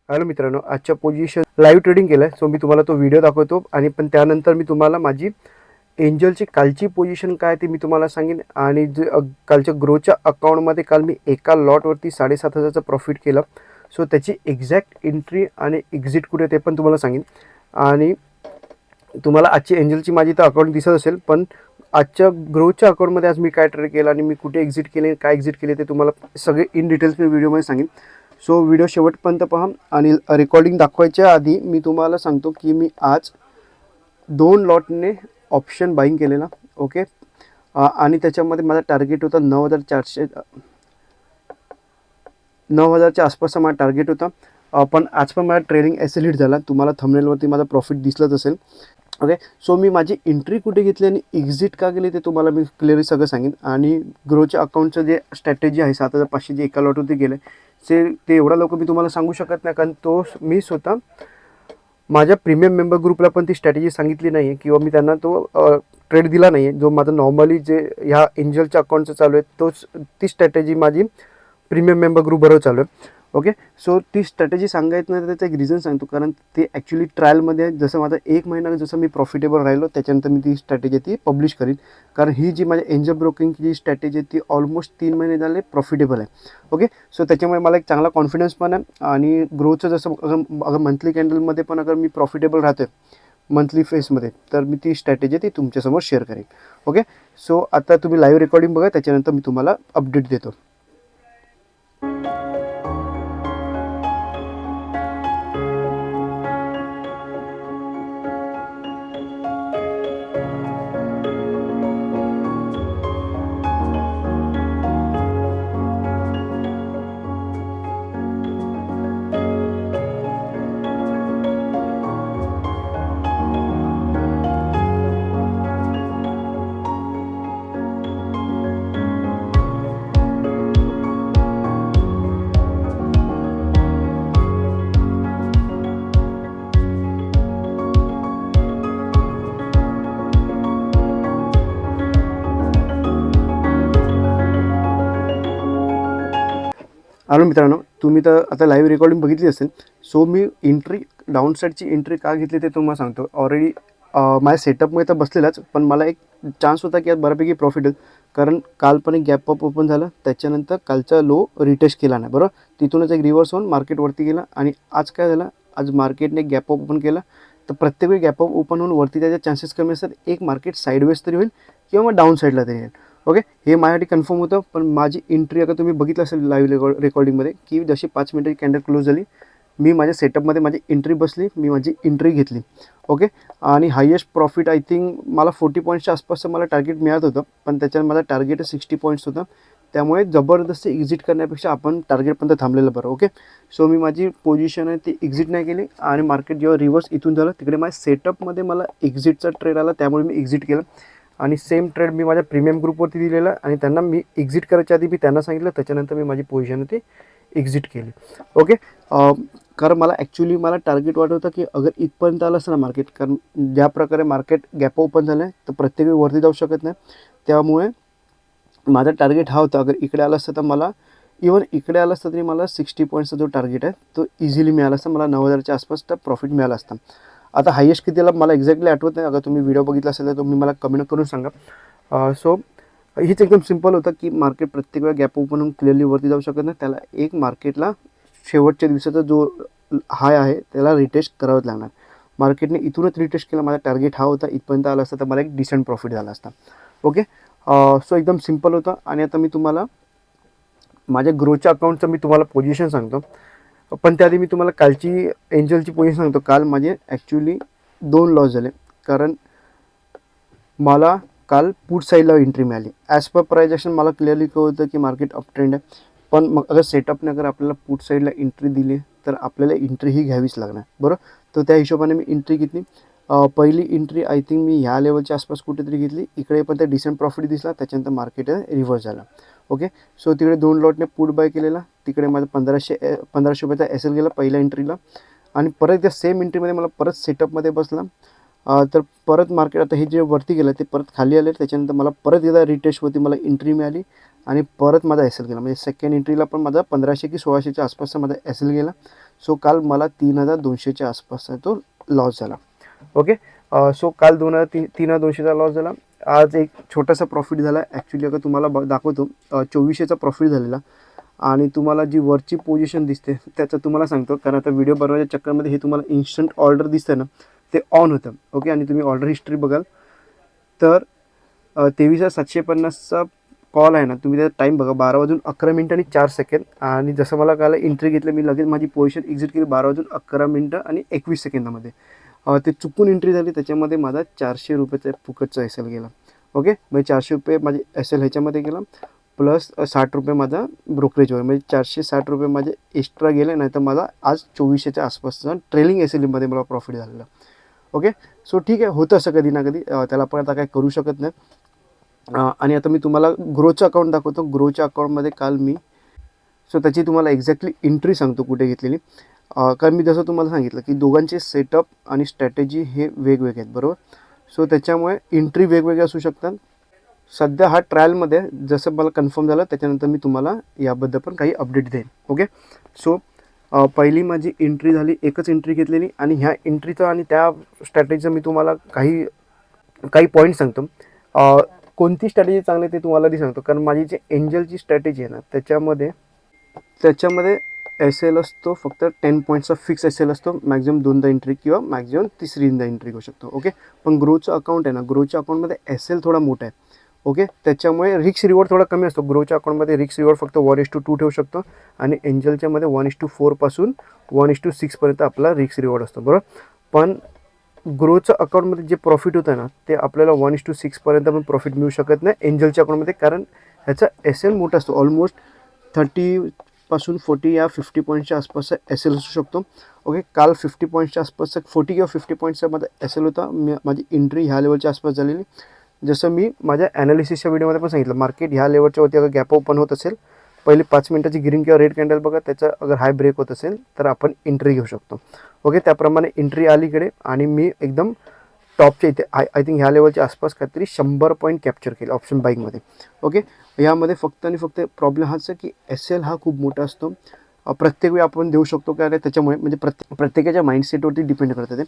Hello मित्रांनो, आजच्या position live trading केलं आहे. सो मी तुम्हाला तो व्हिडिओ दाखवतो आणि पण त्यानंतर मी तुम्हाला माझी एंजलची कालची पोझिशन काय ते मी तुम्हाला सांगेन. आणि जे कालच्या ग्रोच्या अकाउंटमध्ये काल मी एका लॉटवरती 7,500चं प्रॉफिट केलं. सो त्याची एक्झॅक्ट एंट्री आणि एक्झिट कुठे ते पण तुम्हाला सांगेन. आणि तुम्हाला आजची एंजलची माझी तर अकाउंट दिसत असेल, पण आजच्या ग्रोच्या अकाउंटमध्ये आज मी काय ट्रेड केलं आणि मी कुठे एक्झिट केले, काय एक्झिट केले ते तुम्हाला सगळे इन डिटेल्स मी व्हिडिओमध्ये सांगेन. सो व्हिडिओ शेवटपर्यंत पहा. आणि रेकॉर्डिंग दाखवायच्या आधी मी तुम्हाला सांगतो की मी आज 2 लॉटने ऑप्शन बाईंग केलेला. ओके. आणि त्याच्यामध्ये माझा टार्गेट होता 9,000च्या आसपासचा माझा टार्गेट होता. पण आज पण माझा ट्रेडिंग ॲसिलिट झाला. तुम्हाला थंबनेलवरती माझा प्रॉफिट दिसलंच असेल. ओके. सो मी माझी एंट्री कुठे घेतली आणि एक्झिट का केली ते तुम्हाला मी क्लिअरली सगळं सांगेन. आणि ग्रोच्या अकाउंटचं जे स्ट्रॅटेजी आहे 7,500 जे एका लॉटवरती गेलं ते एवढा लवकर मी तुम्हाला सांगू शकत नाही, कारण तो मी स्वतः माझ्या प्रीमियम मेंबर ग्रुपला पण ती स्ट्रॅटेजी सांगितली नाही आहे किंवा मी त्यांना तो ट्रेड दिला नाही आहे. जो माझा नॉर्मली जे ह्या एंजलच्या अकाउंटचं चालू आहे ती स्ट्रॅटेजी माझी प्रीमियम मेंबर ग्रुपबरोबर चालू आहे. ओके. सो ती स्ट्रॅटेजी सांगायचं नाही तर त्याचं एक रिझन सांगतो, कारण ते ॲक्च्युली ट्रायलमध्ये जसं माझा 1 महिना जसं मी प्रॉफिटेबल राहिलो त्याच्यानंतर मी ती स्ट्रॅटेजी ती पब्लिश करीन. कारण ही जी माझ्या एंजल ब्रोकिंगची जी स्ट्रॅटेजी आहे ती ऑलमोस्ट 3 महिने झाले प्रॉफिटेबल आहे. ओके. सो त्याच्यामुळे मला एक चांगला कॉन्फिडन्स पण आहे. आणि ग्रोचं जसं अगर मंथली कॅन्डलमध्ये पण अगर मी प्रॉफिटेबल राहतो मंथली फेसमध्ये, तर मी ती स्ट्रॅटेजी ती तुमच्यासमोर शेअर करेन. ओके. सो आता तुम्ही लाईव्ह रेकॉर्डिंग बघा, त्याच्यानंतर मी तुम्हाला अपडेट देतो. हॅलो मित्रांनो, तुम्ही तर आता लाईव्ह रेकॉर्डिंग बघितली असेल. सो मी एंट्री डाऊन साईडची एंट्री का घेतली ते तुम्हाला सांगतो. ऑलरेडी माझ्या सेटअपमध्ये तर बसलेलाच, पण मला एक चान्स होता की आज बऱ्यापैकी प्रॉफिट होईल. कारण काल पण एक गॅप अप ओपन झालं, त्याच्यानंतर कालचा लो रिटेस्ट केला नाही, बरोबर. तिथूनच एक रिव्हर्स होऊन मार्केटवरती गेला. आणि आज काय झालं, आज मार्केटने गॅप अप ओपन केला. तर प्रत्येक वेळी गॅप अप ओपन होऊन वरती त्याचे चान्सेस कमी असतात. एक मार्केट साईडवेज तरी होईल किंवा मग डाऊन साईडला तरी येईल. ओके. हे माझ्यासाठी कन्फर्म होतं. पण माझी एंट्री अगर तुम्ही बघितलं असेल लाईव्ह रेकॉर्डिंगमध्ये की जशी 5 मिनिटाची कॅन्डल क्लोज झाली, मी माझ्या सेटअपमध्ये माझी एंट्री बसली, मी माझी एंट्री घेतली. ओके. आणि हायेस्ट प्रॉफिट आय थिंक मला 40 पॉईंट्सच्या आसपासचं मला टार्गेट मिळत होतं, पण त्याच्यात माझा टार्गेट 60 पॉईंट्स होतं. त्यामुळे जबरदस्ती एक्झिट करण्यापेक्षा आपण टार्गेटपर्यंत थांबलेलं बरं. ओके. सो मी माझी पोझिशन आहे ती एक्झिट नाही केली. आणि मार्केट जेव्हा रिव्हर्स इथून झालं तिकडे माझ्या सेटअपमध्ये मला एक्झिटचा ट्रेड आला, त्यामुळे मी एक्झिट केलं. आणि सेम ट्रेड मी माझ्या प्रीमियम ग्रुपवरती दिलेला आणि त्यांना मी एक्झिट करायच्या आधी मी त्यांना सांगितलं, त्याच्यानंतर मी माझी पोझिशन ती एक्झिट केली. ओके. कारण मला ॲक्च्युली टार्गेट वाटत होतं की अगर इथपर्यंत आलं असतं ना मार्केट, कारण ज्या प्रकारे मार्केट गॅप ओपन झालं आहे तर प्रत्येक वेळी वरती जाऊ शकत नाही. त्यामुळे माझा टार्गेट हा होता, अगर इकडे आलं असतं तर मला इवन इकडे आलं असतं तरी मला 60 पॉईंट्सचा जो टार्गेट आहे तो इझिली मिळाला असता. मला 9,000च्या आसपासचा प्रॉफिट मिळाला असता. आता हायेस्ट कितीला मला एक्झॅक्टली आठवत नाही. अगर तुम्ही व्हिडिओ बघितला असेल तर तुम्ही मला कमेंट करून सांगा. सो हीच एकदम सिम्पल होतं की मार्केट प्रत्येक वेळा गॅप ओपन होऊन क्लिअरली वरती जाऊ शकत नाही. त्याला एक मार्केटला शेवटच्या दिवसाचा जो हाय आहे त्याला रिटेस्ट करावंच लागणार. मार्केटने इथूनच रिटेस्ट केला. माझा टार्गेट हा होता, इथपर्यंत आला असता तर मला एक डिसेंट प्रॉफिट झाला असता. ओके. सो एकदम सिम्पल होतं. आणि आता मी तुम्हाला माझ्या ग्रोच्या अकाउंटचं मी तुम्हाला पोझिशन सांगतो. पण त्याआधी मी तुम्हाला कालची एंजलची पोझिशन सांगतो. काल माझे ॲक्च्युली 2 लॉस झाले, कारण मला काल पुट साईडला एंट्री मिळाली. ॲज पर प्राईज ॲक्शन मला क्लिअरली कळत होतं की मार्केट अप ट्रेंड आहे. पण मग अगर सेटअपने अगर आपल्याला पुट साईडला एंट्री दिली तर आपल्याला एंट्री ही घ्यावीच लागणार, बरोबर. तर त्या हिशोबाने मी एंट्री घेतली. पहिली एंट्री आय थिंक मी ह्या लेवलच्या आसपास कुठेतरी घेतली. इकडे पण त्या डिसेंट प्रॉफिट दिसला, त्याच्यानंतर मार्केट रिव्हर्स झाला. ओके. सो तिकडे 2 लॉटने पुट बाय केलेला. तिकडे माझा 1500 रुपयाचा एस एल गेला पहिल्या एंट्रीला. आणि परत त्या सेम एंट्रीमध्ये मला परत सेटअपमध्ये बसला. तर परत मार्केट आता हे जे वरती गेलं ते परत खाली आले. त्याच्यानंतर मला परत एकदा रिटेस्टवरती मला एंट्री मिळाली आणि परत माझा एस एल गेला. म्हणजे सेकंड एंट्रीला पण माझा 1500 की 1600च्या आसपासचा माझा एस एल गेला. सो काल मला 3200च्या आसपासचा तो लॉस झाला. ओके, सो काल 3200चा लॉस झाला. आज एक छोटासा प्रॉफिट झाला. ॲक्च्युली अगर तुम्हाला दाखवतो 2400चा प्रॉफिट झालेला. आणि तुम्हाला जी वरची पोझिशन दिसते त्याचं तुम्हाला सांगतो, कारण आता व्हिडिओ बनवण्याच्या चक्करमध्ये हे तुम्हाला इन्स्टंट ऑर्डर दिसतं ना, ते ऑन होतं. ओके, आणि तुम्ही ऑर्डर हिस्ट्री बघाल तर 23,750चा कॉल आहे ना, तुम्ही त्याचा टाईम बघा 12:11 आणि जसं मला काल एंट्री घेतली, मी लगेच माझी पोझिशन एक्झिट केली 12:11 आणि 21 ते चुकून एंट्री झाली. त्याच्यामध्ये माझा 400 रुपयाचा फुकटचा एस एल गेला. ओके, म्हणजे 400 रुपये माझे एस एल ह्याच्यामध्ये गेला, प्लस 60 रुपये माझा ब्रोकरेजवर, म्हणजे 460 रुपये माझे एक्स्ट्रा गेले. नाही तर मला आज 2400च्या आसपासचा ट्रेलिंग एस एलमध्ये मला प्रॉफिट झालेला. ओके, सो ठीक आहे, होतं असं कधी ना कधी, त्याला आपण आता काय करू शकत नाही. आणि आता मी तुम्हाला ग्रोचं अकाउंट दाखवतो. ग्रोच्या अकाउंटमध्ये काल मी त्याची तुम्हाला एक्झॅक्टली एंट्री सांगतो कुठे घेतलेली. कारण मी जसं तुम्हाला सांगितलं की दोघांचे सेटअप आणि स्ट्रॅटेजी हे वेगवेगळे आहेत, बरोबर. सो त्याच्यामुळे एंट्री वेगवेगळे असू शकतात. सध्या हा ट्रायलमध्ये जसं मला कन्फर्म झालं त्याच्यानंतर मी तुम्हाला याबद्दल पण काही अपडेट देईन. ओके, सो पहिली माझी एंट्री झाली, एकच एंट्री घेतलेली. आणि ह्या एंट्रीचं आणि त्या स्ट्रॅटेजीचं मी तुम्हाला काही पॉईंट सांगतो. कोणती स्ट्रॅटेजी चांगली ते तुम्हाला ती सांगतो. कारण माझी जी एंजलची स्ट्रॅटेजी आहे ना, त्याच्यामध्ये एस एल असतो फक्त 10 पॉईंट्सचा फिक्स एस एल असतो. मॅक्झिमम 2दा एंट्री किंवा मॅक्झिमम 3रींदा एंट्री घेऊ शकतो. ओके, पण ग्रोचं अकाउंट आहे ना, ग्रोच्या अकाउंटमध्ये एस एल थोडा मोठा आहे. ओके, त्याच्यामुळे रिक्स रिवॉर्ड थोडा कमी असतो. ग्रोच्या अकाउंटमध्ये रिक्स रिवॉर्ड फक्त 1:2 ठेवू शकतो, आणि एंजलच्यामध्ये 1:4 पासून 1:6 आपला रिक्स रिवॉर्ड असतो, बरोबर. पण ग्रोचं अकाउंटमध्ये जे प्रॉफिट होतं ना, ते आपल्याला 1:6 पण प्रॉफिट मिळू शकत नाही एंजलच्या अकाउंटमध्ये, कारण ह्याचा एस एल मोठा असतो. ऑलमोस्ट 30 पासून 40 या 50 पॉईंटच्या आसपासचा एस एल असू शकतो. ओके, काल 50 पॉईंटच्या आसपासचा 40 किंवा 50 पॉईंटचा माझा एस एल होता. माझी एंट्री ह्या लेवलच्या आसपास झालेली. जसं मी माझ्या ॲनालिसिसच्या व्हिडिओमध्ये पण सांगितलं, मार्केट ह्या लेवलच्या वरती अगर गॅप ओपन होत असेल, पहिले 5 मिनिटाची ग्रीन किंवा रेड कॅन्डल बघा, त्याचा अगर हाय ब्रेक होत असेल तर आपण एंट्री घेऊ शकतो. ओके, त्याप्रमाणे एंट्री अलीकडे, आणि मी एकदम टॉपच्या इथे आय थिंक ह्या लेवलच्या आसपास काहीतरी 100 पॉईंट कॅप्चर केले ऑप्शन बाईंगमध्ये. ओके, यामध्ये फक्त आणि फक्त प्रॉब्लेम हाच आहे की एस एल हा खूप मोठा असतो. प्रत्येक वेळी आपण देऊ शकतो का रे, त्याच्यामुळे म्हणजे प्रत्येकाच्या माइंडसेटवरती डिपेंड करतं ते.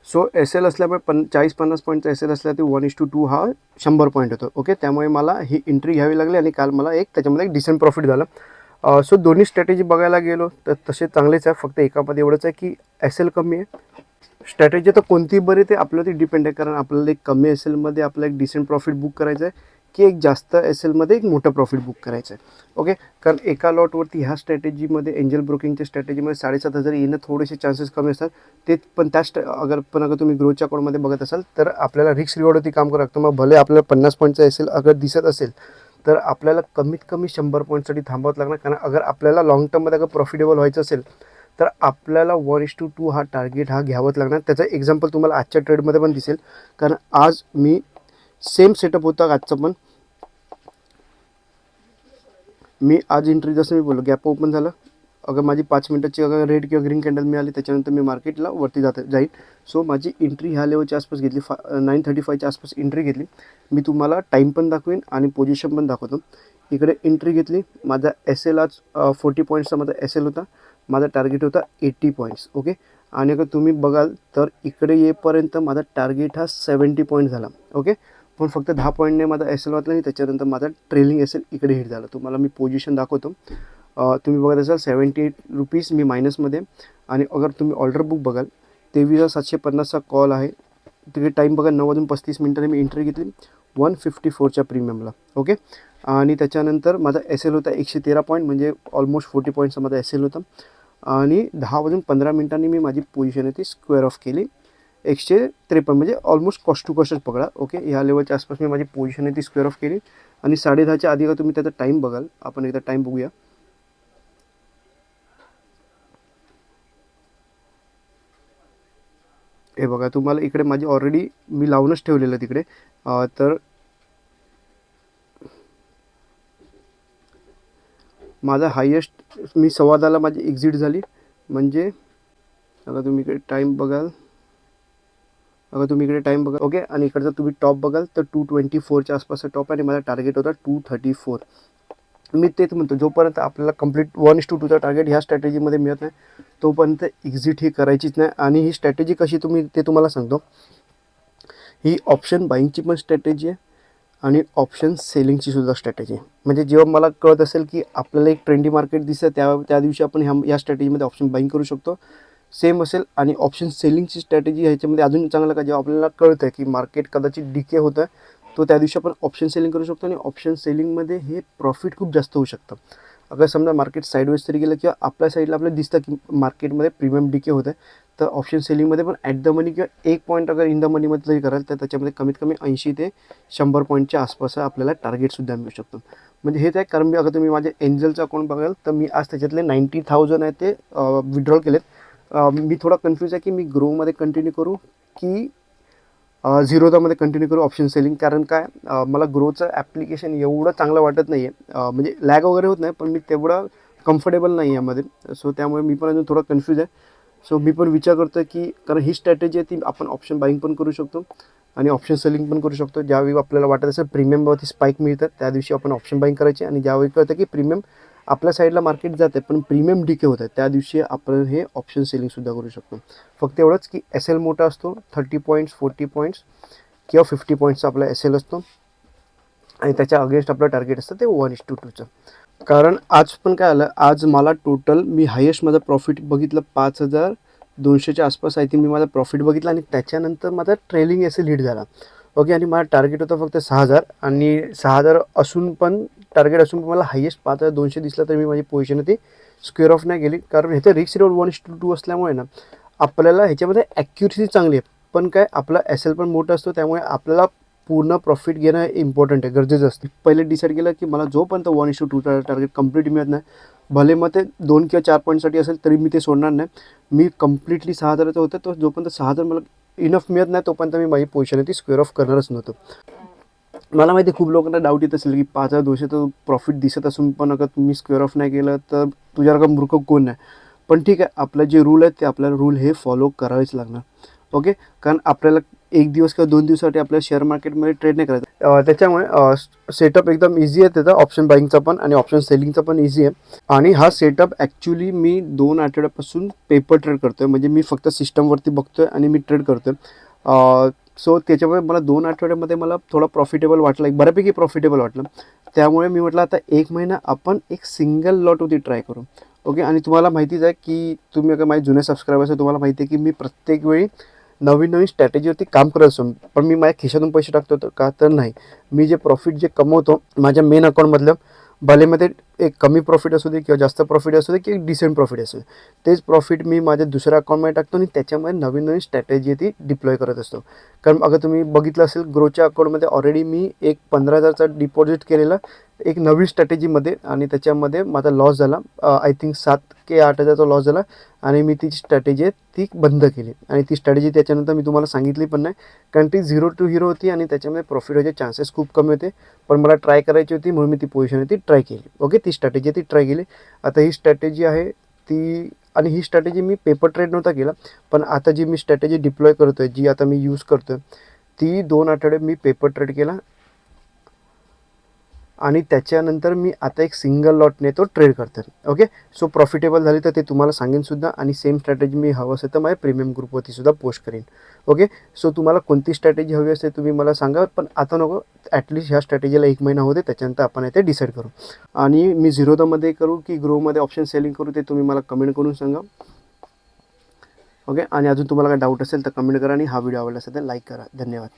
सो एस एल असल्यामुळे 40-50 पॉईंटचा एस एल असला ते 1:2 हा 100 पॉईंट होतो. ओके, त्यामुळे मला ही एंट्री घ्यावी लागली, आणि काल मला त्याच्यामध्ये एक डिसेंट प्रॉफिट झालं. सो दोन्ही स्ट्रॅटेजी बघायला गेलो तर तसे चांगलेच आहे. फक्त एकामध्ये एवढंच आहे की एस एल कमी आहे. स्ट्रॅटेजी तर कोणती बरी ते आपल्यावरती डिपेंड आहे, कारण आपल्याला एक कमी एस एलमध्ये आपलं एक डिसेंट प्रॉफिट बुक करायचं आहे, की एक जास्त एस एलमध्ये एक मोठं प्रॉफिट बुक करायचं आहे. ओके, कारण एका लॉटवरती ह्या स्ट्रॅटेजीमध्ये एंजल ब्रोकिंगच्या स्ट्रॅटेजीमध्ये 7,500 येणं थोडेसे चान्सेस कमी असतात. ते पण अगर तुम्ही ग्रोच्या अकाउंटमध्ये बघत असाल तर आपल्याला रिक्स रिवॉर्डवरती काम करावं लागतं. मग भले आपल्याला 50 पॉईंटचा एस एल अगर दिसत असेल तर आपल्याला कमीत कमी 100 पॉईंटसाठी थांबावं लागणार. कारण अगर आपल्याला लॉंग टर्ममध्ये अगर प्रॉफिटेबल व्हायचं असेल तर आपल्याला 1:2 हा टार्गेट हा घ्यावाच लागणार. त्याचं एक्झाम्पल तुम्हाला आजच्या ट्रेडमध्ये पण दिसेल, कारण आज मी सेम सेटअप होता आजचं पण. मी आज एंट्री जसं मी बोललो गॅप ओपन झालं, अगर माझी 5 मिनिटाची अगर रेड किंवा ग्रीन कॅन्डल मिळाली त्याच्यानंतर मी मार्केटला वरती जाईल. सो माझी एंट्री ह्या लेवलच्या आसपास घेतली, 9:35च्या आसपास एंट्री घेतली. मी तुम्हाला टाईम पण दाखवेन आणि पोझिशन पण दाखवतो. इकडे एंट्री घेतली, माझा एस एल आज 40 पॉईंट्सचा माझा एस एल होता. माझा टार्गेट होता 80 पॉईंट्स. ओके, आणि अगर तुम्ही बघाल तर इकडे येईपर्यंत माझा टार्गेट हा 70 पॉईंट झाला. ओके, पण फक्त 10 पॉईंटने माझा एस एल वाचला, आणि त्याच्यानंतर माझा ट्रेलिंग एस एल इकडे हिट झाला. तुम्हाला मी पोझिशन दाखवतो. तुम्ही बघत असाल 78 रुपीज मी मायनसमध्ये. आणि अगर तुम्ही ऑर्डर बुक बघाल 23,750चा कॉल आहे. तिकडे टाईम बघा 9:35 मी एंट्री घेतली 154च्या प्रीमियमला. ओके, आणि त्याच्यानंतर माझा एस एल होता 113 पॉईंट, म्हणजे ऑलमोस्ट 40 पॉईंटचा माझा एस एल होता. आणि 10:15 मी माझी पोझिशन आहे ती स्क्वेअर ऑफ केली 153, म्हणजे ऑलमोस्ट कॉस्ट टू कॉस्टच पकडा. ओके, ह्या लेवलच्या आसपास मी माझी पोझिशन आहे ती स्क्वेअर ऑफ केली. आणि 10:30च्या आधी का तुम्ही त्याचा टाईम बघाल, आपण एकदा टाईम बघूया. हे बघा, तुम्हाला इकडे माझी ऑलरेडी मी लावूनच ठेवलेलं तिकडे. तर माझा हायेस्ट मी 10:15ला माझी एक्झिट झाली. म्हणजे अगर तुम्ही इकडे टाईम बघाल, ओके, आणि इकडचा तुम्ही टॉप बघाल तर 224च्या आसपासचा टॉप आहे, आणि माझा टार्गेट होता 234. मी तेच म्हणतो, जोपर्यंत आपल्याला कंप्लीट 1:2चा टार्गेट ह्या स्ट्रॅटेजीमध्ये मिळत नाही तोपर्यंत एक्झिट ही करायचीच नाही. आणि ही स्ट्रॅटेजी कशी तुम्हाला सांगतो. ही ऑप्शन बाईंगची पण स्ट्रॅटेजी आहे आणि ऑप्शन सेलिंगची सुद्धा स्ट्रॅटेजी आहे. म्हणजे जेव्हा मला कळत असेल की आपल्याला एक ट्रेंडी मार्केट दिसतं त्या दिवशी आपण या स्ट्रॅटेजीमध्ये ऑप्शन बाईंग करू शकतो. सेम असेल. आणि ऑप्शन सेलिंगची स्ट्रॅटेजी ह्याच्यामध्ये अजून चांगलं का, जेव्हा आपल्याला कळतं की मार्केट कदाचित डिके होतं तो त्या दिवशी आपण ऑप्शन सेलिंग करू शकतो. आणि ऑप्शन सेलिंगमध्ये हे प्रॉफिट खूप जास्त होऊ शकतं. अगर समजा मार्केट साईडवेज तरी गेलं किंवा आपल्या साईडला आपल्याला दिसतं की मार्केटमध्ये प्रीमियम डिके होतं तर ऑप्शन सेलिंगमध्ये पण ॲट द मनी किंवा 1 पॉईंट अगर इन द मनीमध्ये जरी कराल तर त्याच्यामध्ये कमीत कमी 80 ते 100 पॉईंटच्या आसपास आपल्याला टार्गेटसुद्धा मिळू शकतो. म्हणजे हेच आहे. कारण अगर तुम्ही माझे एंजलचं अकाउंट बघाल तर मी आज त्याच्यातले 90,000 आहे ते विड्रॉल केलेत. मी थोडा कन्फ्यूज आहे की मी ग्रोमध्ये कंटिन्यू करू की झिरोदामध्ये कंटिन्यू करू ऑप्शन सेलिंग. कारण काय, मला ग्रोचं ॲप्लिकेशन एवढं चांगलं वाटत नाही आहे. म्हणजे लॅग वगैरे होत नाही पण मी तेवढं कम्फर्टेबल नाही आहे यामध्ये. सो त्यामुळे मी पण अजून थोडा कन्फ्यूज आहे. सो मी पण विचार करतो की कारण ही स्ट्रॅटेजी आहे ती आपण ऑप्शन बाईंग पण करू शकतो आणि ऑप्शन सेलिंग पण करू शकतो. ज्यावेळी आपल्याला वाटत असेल प्रीमियमवरती स्पाईक मिळतात त्या दिवशी आपण ऑप्शन बाईंग करायचे. आणि ज्यावेळी कळतं की प्रीमियम आपल्या साईडला मार्केट जाते पण प्रीमियम डिके होत आहे त्या दिवशी आपण हे ऑप्शन सेलिंगसुद्धा करू शकतो. फक्त एवढंच की एस एल मोठा असतो 30 पॉईंट्स 40 पॉईंट्स किंवा 50 पॉईंट्सचा आपला एस एल असतो आणि त्याच्या अगेन्स्ट आपलं टार्गेट असतं ते 1:2चं. कारण आज पण काय आलं, आज मला टोटल मी हायेस्ट माझा प्रॉफिट बघितलं 5,200च्या आसपास आय थिंक मी माझा प्रॉफिट बघितला. आणि त्याच्यानंतर माझा ट्रेलिंग एस एल हिट झाला. ओके. आणि माझा टार्गेट होता फक्त 6,000 आणि 6,000 असून पण टार्गेट असून पण मला हायेस्ट 5,200 दिसला तर मी माझी पोझिशन ती स्क्वेअर ऑफ नाही गेली. कारण ह्याचं रिस्क रिवॉर्ड 1:2 असल्यामुळे ना आपल्याला ह्याच्यामध्ये ॲक्युरेसी चांगली आहे. पण काय, आपला एस एल पण मोठा असतो त्यामुळे आपल्याला पूर्ण प्रॉफिट घेणं इम्पॉर्टंट आहे, गरजेचं असतं. पहिले डिसाईड केलं की मला जोपर्यंत 1:2चा टार्गेट कंप्लीट मिळत नाही, भले मग ते 2 किंवा 4 पॉईंटसाठी असेल तरी मी ते सोडणार नाही. मी कंप्लीटली 6,000चं होतं तो जोपर्यंत 6,000 मला इनफ मिळत नाही तोपर्यंत मी माझी पोझिशन ती स्क्वेअर ऑफ करणारच नव्हतं. मला माहिती आहे खूप लोकांना डाऊट येत असेल की 5,200 प्रॉफिट दिसत असून पण अगर तुम्ही स्क्वेअर ऑफ नाही केलं तर तुझ्यासारखा मूर्ख कोण नाही. पण ठीक आहे, आपलं जे रूल आहेत ते आपल्याला रूल हे फॉलो करावेच लागणार. ओके. कारण आपल्याला 1 दिवस किंवा 2 दिवसासाठी आपल्या शेअर मार्केटमध्ये ट्रेड नाही करायचं. त्याच्यामुळे सेटअप एकदम इझी आहे त्याचा, ऑप्शन बाईंगचा पण आणि ऑप्शन सेलिंगचा पण इझी आहे. आणि हा सेटअप ॲक्च्युली मी 2 आठवड्यापासून पेपर ट्रेड करतो आहे. म्हणजे मी फक्त सिस्टमवरती बघतो आहे आणि मी ट्रेड करतो आहे. सो त्याच्यामुळे मला 2 आठवड्यामध्ये मला थोडा प्रॉफिटेबल वाटलं, एक बऱ्यापैकी प्रॉफिटेबल वाटलं. त्यामुळे मी म्हटलं आता 1 महिना आपण एक सिंगल लॉटवरती ट्राय करू. ओके. आणि तुम्हाला माहितीच आहे की तुम्ही अगर माझे जुने सबस्क्रायबर्स आहे तुम्हाला माहिती आहे की मी प्रत्येक वेळी नवीन स्ट्रॅटेजीवरती काम करत असतो. पण मी माझ्या खिशातून पैसे टाकतो का तर नाही. मी जे प्रॉफिट जे कमवतो माझ्या मेन अकाउंटमधलं, भले मध्ये एक कमी प्रॉफिट असू दे किंवा जास्त प्रॉफिट असू दे की एक डिसेंट प्रॉफिट असू दे, तेच प्रॉफिट मी माझ्या दुसऱ्या अकाउंटमध्ये टाकतो आणि त्याच्यामध्ये नवीन स्ट्रॅटेजी ती डिप्लॉय करत असतो. कारण अगर तुम्ही बघितलं असेल ग्रोच्या अकाउंटमध्ये ऑलरेडी मी एक 15,000चा डिपॉझिट केलेला एक नवीन स्ट्रॅटेजीमध्ये आणि त्याच्यामध्ये माझा लॉस झाला. आय थिंक 7 की 8,000चा लॉस झाला आणि मी ती स्ट्रॅटेजी आहे ती बंद केली. आणि ती स्ट्रॅटेजी त्याच्यानंतर मी तुम्हाला सांगितली पण नाही कारण ती 0 to हिरो होती आणि त्याच्यामध्ये प्रॉफिट व्हायचे चान्सेस खूप कमी होते. पण मला ट्राय करायची होती म्हणून मी ती पोझिशन आहे ती ट्राय केली. ओके. ती स्ट्रॅटेजी ती ट्राय केली. आता ही स्ट्रॅटेजी आहे ती, आणि ही स्ट्रॅटेजी मी पेपर ट्रेड नव्हता केला. पण आता जी मी स्ट्रॅटेजी डिप्लॉय करतो आहे, जी आता मी यूज करतो आहे, ती 2 आठवडे मी पेपर ट्रेड केला आणि त्याच्यानंतर मी आता एक सिंगल लॉटने तो ट्रेड करतो. ओके. सो प्रॉफिटेबल झाली तर ते तुम्हाला सांगेनसुद्धा आणि सेम स्ट्रॅटेजी मी हवं असेल तर माझ्या प्रीमियम ग्रुपवरती सुद्धा पोस्ट करेन. ओके. सो तुम्हाला कोणती स्ट्रॅटेजी हवी असेल तुम्ही मला सांगा, पण आता नको. ॲटलिस्ट ह्या स्ट्रॅटेजीला 1 महिना होते त्याच्यानंतर आपण ते डिसाईड करू. आणि मी झिरोदामध्ये करू की ग्रोमध्ये ऑप्शन सेलिंग करू ते तुम्ही मला कमेंट करून सांगा. ओके. आणि अजून तुम्हाला काही डाऊट असेल तर कमेंट करा आणि हा व्हिडिओ आवडला असेल तर लाईक करा. धन्यवाद.